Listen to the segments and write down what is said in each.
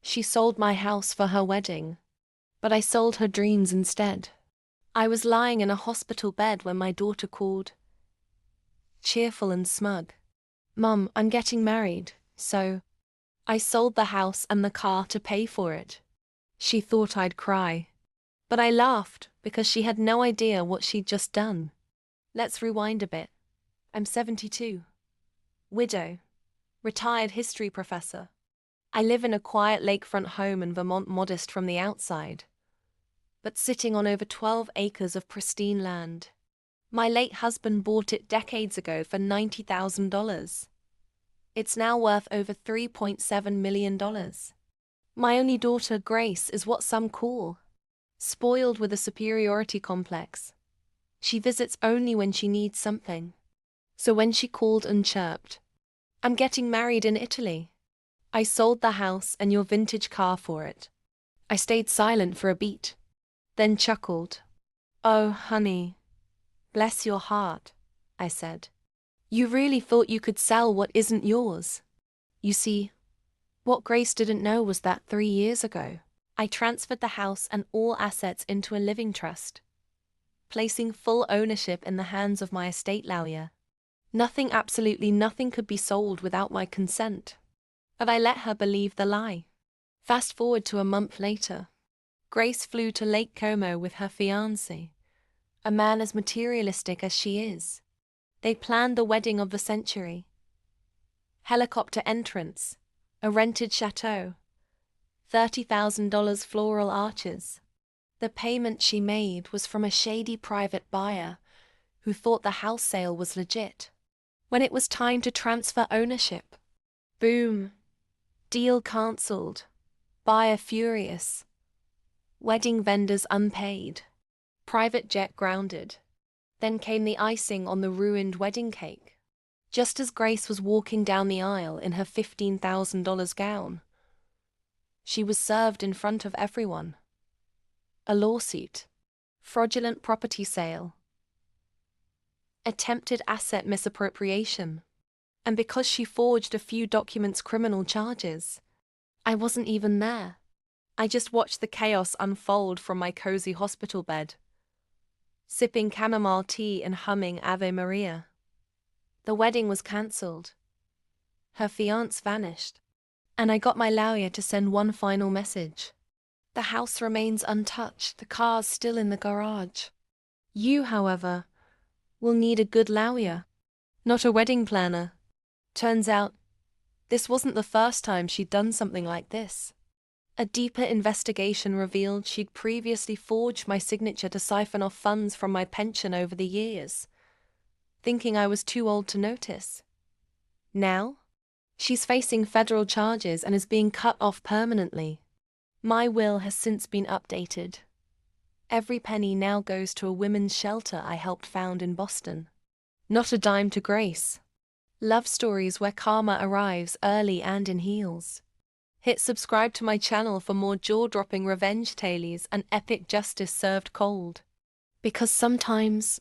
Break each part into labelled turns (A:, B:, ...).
A: She sold my house for her wedding, but I sold her dreams instead. I was lying in a hospital bed when my daughter called, cheerful and smug. "Mum, I'm getting married, so..." I sold the house and the car to pay for it. She thought I'd cry, but I laughed because she had no idea what she'd just done. Let's rewind a bit. I'm 72. Widow. Retired history professor. I live in a quiet lakefront home in Vermont, modest from the outside, but sitting on over 12 acres of pristine land. My late husband bought it decades ago for $90,000. It's now worth over $3.7 million. My only daughter, Grace, is what some call spoiled with a superiority complex. She visits only when she needs something. So when she called and chirped, "I'm getting married in Italy," I sold the house and your vintage car for it. I stayed silent for a beat, then chuckled. "Oh, honey, bless your heart," I said. "You really thought you could sell what isn't yours." You see, what Grace didn't know was that 3 years ago, I transferred the house and all assets into a living trust, placing full ownership in the hands of my estate lawyer. Nothing, absolutely nothing, could be sold without my consent. But I let her believe the lie. Fast forward to a month later. Grace flew to Lake Como with her fiancé, a man as materialistic as she is. They planned the wedding of the century. Helicopter entrance, a rented chateau, $30,000 floral arches. The payment she made was from a shady private buyer who thought the house sale was legit. When it was time to transfer ownership, boom, deal cancelled, buyer furious, wedding vendors unpaid, private jet grounded. Then came the icing on the ruined wedding cake. Just as Grace was walking down the aisle in her $15,000 gown, she was served in front of everyone. A lawsuit, fraudulent property sale, attempted asset misappropriation, and because she forged a few documents, criminal charges. I wasn't even there. I just watched the chaos unfold from my cozy hospital bed, sipping chamomile tea and humming Ave Maria. The wedding was cancelled. Her fiancé vanished, and I got my lawyer to send one final message. The house remains untouched, the car's still in the garage. You, however, will need a good lawyer, not a wedding planner. Turns out, this wasn't the first time she'd done something like this. A deeper investigation revealed she'd previously forged my signature to siphon off funds from my pension over the years, thinking I was too old to notice. Now, she's facing federal charges and is being cut off permanently. My will has since been updated. Every penny now goes to a women's shelter I helped found in Boston. Not a dime to Grace. Love stories where karma arrives early and in heels. Hit subscribe to my channel for more jaw-dropping revenge tales and epic justice served cold. Because sometimes,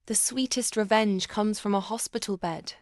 A: the sweetest revenge comes from a hospital bed.